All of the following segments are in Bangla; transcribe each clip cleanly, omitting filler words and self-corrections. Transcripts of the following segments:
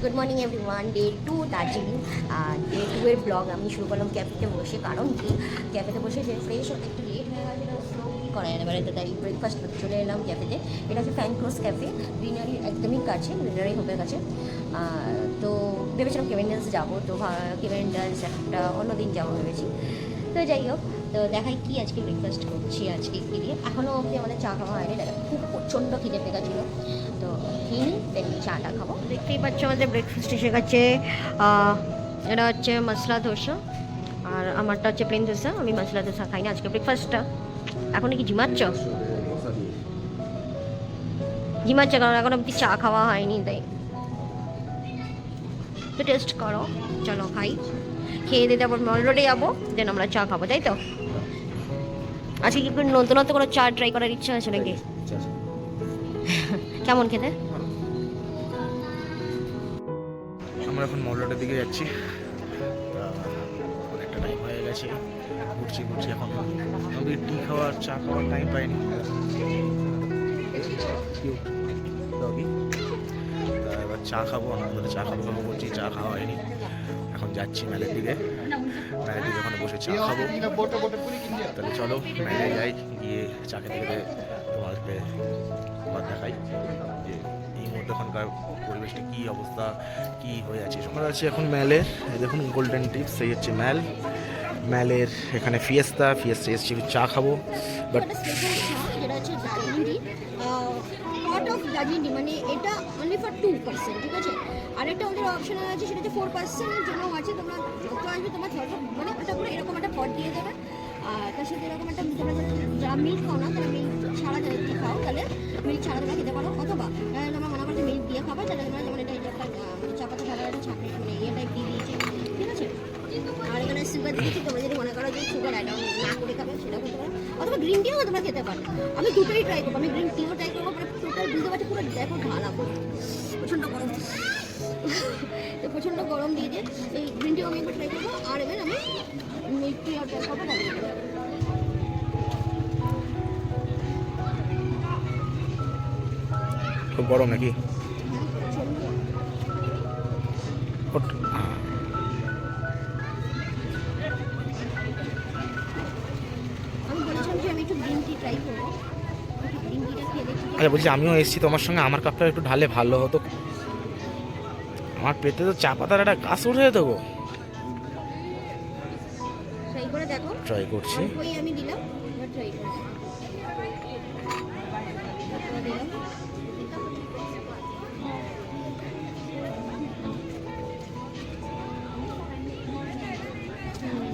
Good morning everyone, day 2 Darjeeling. Day 2 এর ব্লগ আমি শুরু করলাম ক্যাফেতে বসে। কারণ কি, ক্যাফেতে বসে যে ফ্রেশ হতে একটু লেট হয়ে গেছিলো, কী করা যেতে পারে, তো তাই ব্রেকফাস্ট করতে চলে এলাম ক্যাফেতে। এটা হচ্ছে ফ্যান ক্রস ক্যাফে, গ্রিনারি একদমই কাছে, গ্রিনারি হোপের কাছে। তো ভেবেছিলাম কেভেন্ডালস যাবো, তো কেভেন্ডালস একটা অন্য দিন যাবো ভেবেছি। তো যাই হোক, তো দেখাই কি আজকে ব্রেকফাস্ট করছি। আজকে কী দিয়ে এখনও অবধি আমাদের চা খাওয়া হয়নি, দেখা খুব প্রচণ্ড খিদে পেয়ে গেছিলো। তো খেয়ে দেন চাটা খাবো। দেখতেই পাচ্ছ আমাদের ব্রেকফাস্ট এসে গেছে। এটা হচ্ছে মশলা ধোসা, আর আমারটা হচ্ছে প্লেন ধোসা। আমি মশলা ধোসা খাই না আজকে ব্রেকফাস্টটা। এখন কি ঝিমাচ্ছ? ঝিমাচ্ছ কারণ এখন অবধি চা খাওয়া হয়নি, তাই তো টেস্ট করো। চলো খাই, খেয়ে দিয়ে তারপর মল রোডে যাবো, দেন আমরা চা খাবো, তাই তো? আজকে কি নতুনত্ব কোনো চা ট্রাই করার ইচ্ছা আছে নাকি? কেমন খেতে? আমরা এখন মল রোডের দিকে যাচ্ছি। অনেকটা টাইম হয়ে গেছে, ঘুরছি এখন আমাদের টি খাওয়ার চা খাওয়ার টাইম পাইনি। এবার চা খাবো, আমাদের চা খাবো করছি, চা খাওয়া হয়নি। এখন যাচ্ছি মেলের দিকে ওখানে বসে চা খাবো। তাহলে চলো মেলে যাই, গিয়ে চা খেতে খেতে তোমাদেরকে আবার দেখাই যে এই মুহূর্তে এখানকার পরিবেশটা কী অবস্থা, কী হয়ে আছে। আমরা আছি এখন ম্যালের, দেখুন গোল্ডেন টিপস, এই হচ্ছে ম্যালের এখানে ফিয়েস্তা এসেছি, চা খাবো। বাট যেটা হচ্ছে দার্জিলিং পট অফ দার্জিলিং, মানে এটা অনলি ফর 2%, ঠিক আছে? আরেকটা ওদের অপশন আছে, সেটা হচ্ছে 4%-এর জন্য আছে। তোমরা যত আসবে তোমার মানে ওটা করে এরকম একটা পট দিয়ে দেবে। আর তার সাথে এরকম একটা, তোমরা যারা মিল্ক খাও না, তারা মিল্ক ছাড়া যদি খাও, তাহলে মিল্ক ছাড়া তোমরা খেতে পারো। অথবা তোমরা মনে করছো মিল্ক দিয়ে খাবা, তাহলে তোমরা যেমন এটা একটা চা পাতা ছাড়া একটা ছাঁকনি, মানে ইয়ে টাইপ দিয়ে দিয়েছে, ঠিক আছে? আর এখানে সুগার দিয়েছি, তোমরা যদি মনে করো যে সুগার অ্যাড না করে খাবে, সেটা করতে পারো। অথবা গ্রিন টিও তোমরা খেতে পারো। আমি দুটোই ট্রাই করবো, আমি গ্রিন টিও ট্রাই করবো। টোটাল বুঝতে পারছি পুরো দেখো ঢালা, প্রচণ্ড গরম, তো প্রচণ্ড গরম দিয়ে দিয়ে এই গ্রিন টিও আমি একবার ট্রাই করবো। আর এবার আমি মিল্ক টিও ট্রাই করবো। খুব গরম নাকি? আচ্ছা বলছি, আমিও এসেছি তোমার সঙ্গে, আমার কাপটা একটু ঢালে ভালো হতো। আমার পেটে তো চা পাতার একটা গাছ উঠে যেত গো। ট্রাই করছি। আমি দিলাম, ট্রাই করছি।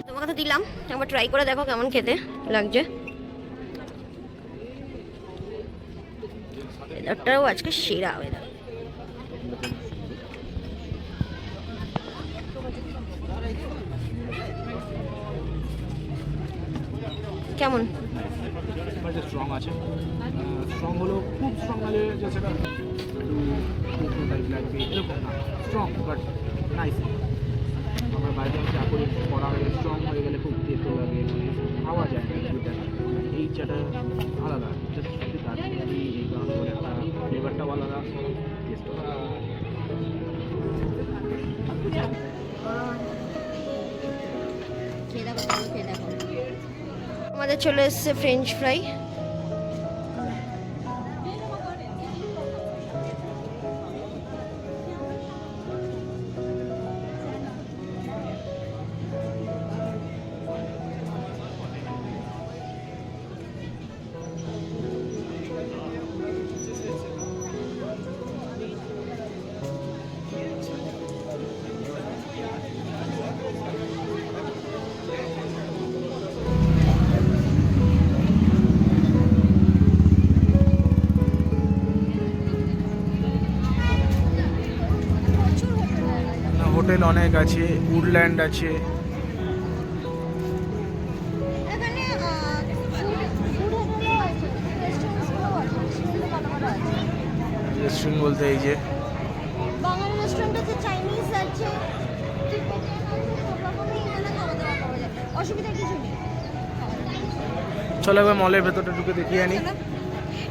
তোমাকে তো দিলাম, একবার ট্রাই করে দেখো কেমন খেতে লাগছে। ওয়েদারটাও আজকে সেরা ওয়েদার। কেমন? স্ট্রং আছে, স্ট্রং হলো খুব স্ট্রং হলে যে সেটা একটু টাইপ লাগবে এরকম না, স্ট্রং বাট নাইস। আমরা বাইরে চা করে করা হয়ে স্ট্রং হয়ে গেলে খুব তেতো লাগে, খাওয়া যায় না দুটা। এই চাটা আলাদা, জাস্ট শুধু দার্জিলিং এই কারণে একটা ফ্লেভারটাও আলাদা, টেস্টও আলাদা। আমাদের চলে এসছে ফ্রেঞ্চ ফ্রাই। হোটেল অনেক আছে, উডল্যান্ড আছে। রেস্টুরেন্ট বলতে এই যে বাঙালি রেস্টুরেন্ট আছে, চাইনিজ আছে, অসুবিধা কিছু নেই। চলো এবার মলের ভেতরটা ঢুকে দেখিয়ে আনি।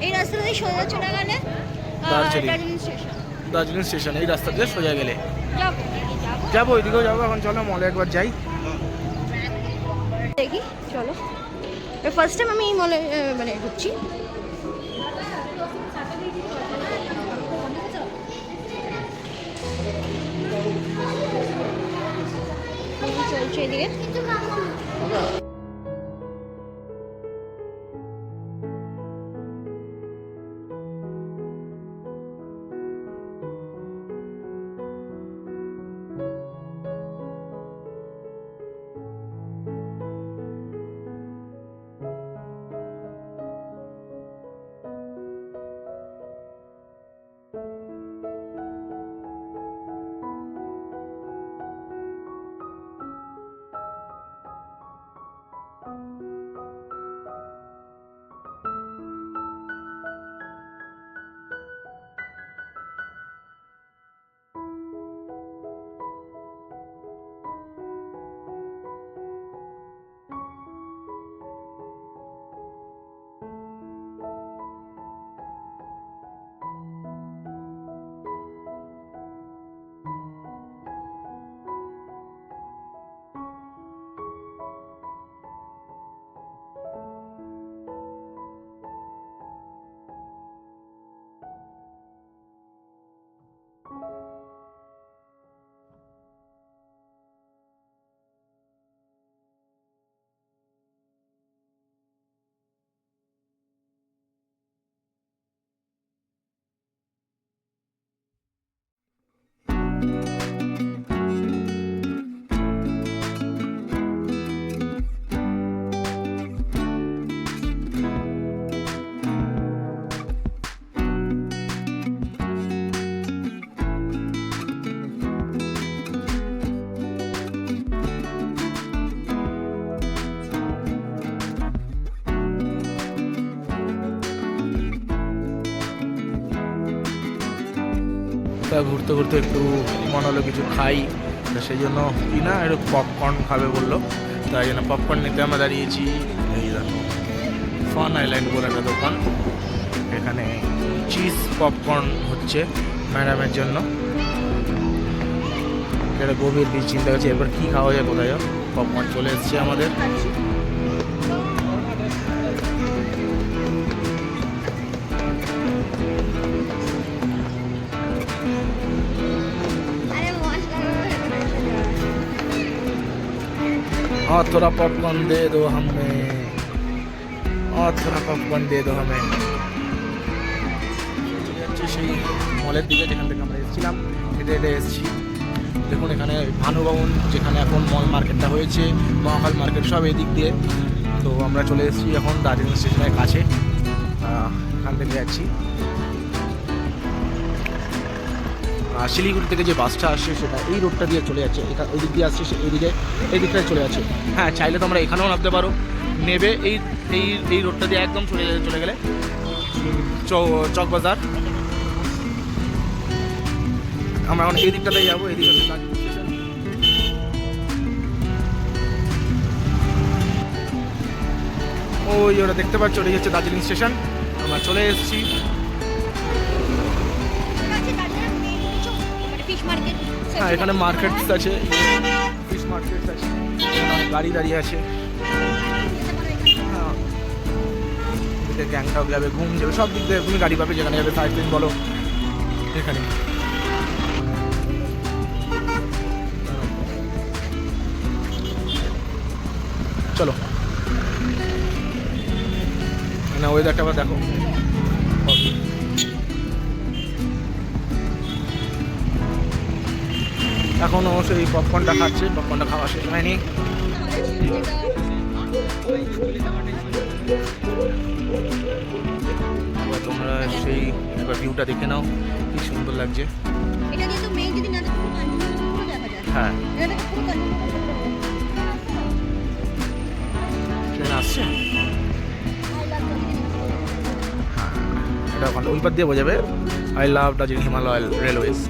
এই রাস্তা দিয়ে সোজা চলে গেলে দার্জিলিং স্টেশন। দার্জিলিং স্টেশন, এই রাস্তা দিয়ে সোজা গেলে যাবো যাবো, ওইদিকেও যাবো। এখন চলো মলে একবার যাই। দেখি চলো, ফার্স্ট টাইম আমি এই মলে মানে ঢুকছি। চলছে এদিকে। ঘুরতে ঘুরতে একটু মনে হলো কিছু খাই, তো সেই জন্য কি না একটু পপকর্ন খাবে বললো, তাই জন্য পপকর্ন নিতে আমরা দাঁড়িয়েছি। এই দেখো ফান আইল্যান্ড বলে একটা দোকান, এখানে চিজ পপকর্ন হচ্ছে ম্যাডামের জন্য। এটা গভীর বীজ চিন্তা করছি এরপর কী খাওয়া যায়, কোথায় যাও। পপকর্ন চলে এসছে আমাদের। और थोड़ा पॉपकॉर्न दे दो हमें, और थोड़ा पॉपकॉर्न दे दो हमें। সেই মলের দিকে যেখান থেকে আমরা এসেছিলাম, হেঁটে হেঁটে এসেছি। দেখুন এখানে ভানুভবন, যেখানে এখন মল মার্কেটটা হয়েছে, মহাকাল মার্কেট, সব এই দিক দিয়ে। তো আমরা চলে এসেছি এখন দার্জিলিং স্টেশনের কাছে, এখান থেকে যাচ্ছি। শিলিগুড়ি থেকে যে বাসটা আসছে সেটা এই রোডটা দিয়ে চলে যাচ্ছে, ওই দিক দিয়ে আসছে, এই দিকটায় চলে যাচ্ছে। হ্যাঁ, চাইলে তোমরা এখানেও নামতে পারো, নেবে এই এই এই রোডটা দিয়ে একদম চলে গেলে চক বাজার। আমরা এখন এই দিকটাতেই যাবো, এই দিকটা ওই ওরা দেখতে পাচ্ছ, ওটাই হচ্ছে দার্জিলিং স্টেশন। আমরা চলে এসেছি। হ্যাঁ, এখানে মার্কেটস আছে, ফিশ মার্কেটস আছে, গাড়ি দাঁড়িয়ে আছে। হ্যাঁ, গ্যাংটক যাবে, ঘুম যাবে, সব দিক দিয়ে তুমি গাড়ি পাবে, যেখানে যাবে সাইক্লিং বলো এখানে। চলো না, ওয়েদারটা আবার দেখো। এখনও সেই পপকর্নটা খাচ্ছে, পপকর্নটা খাওয়া শেষ হয়নি। তোমরা সেই একবার ভিউটা দেখে নাও, কি সুন্দর লাগছে। হ্যাঁ, ট্রেন আসছে। হ্যাঁ, এটা ওখানে ওই পার দিয়ে বোঝাবে I love Darjeeling Himalaya railways.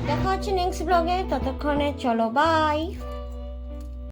দেখা হচ্ছে নেক্সট ব্লগে, ততক্ষণে চলো বাই।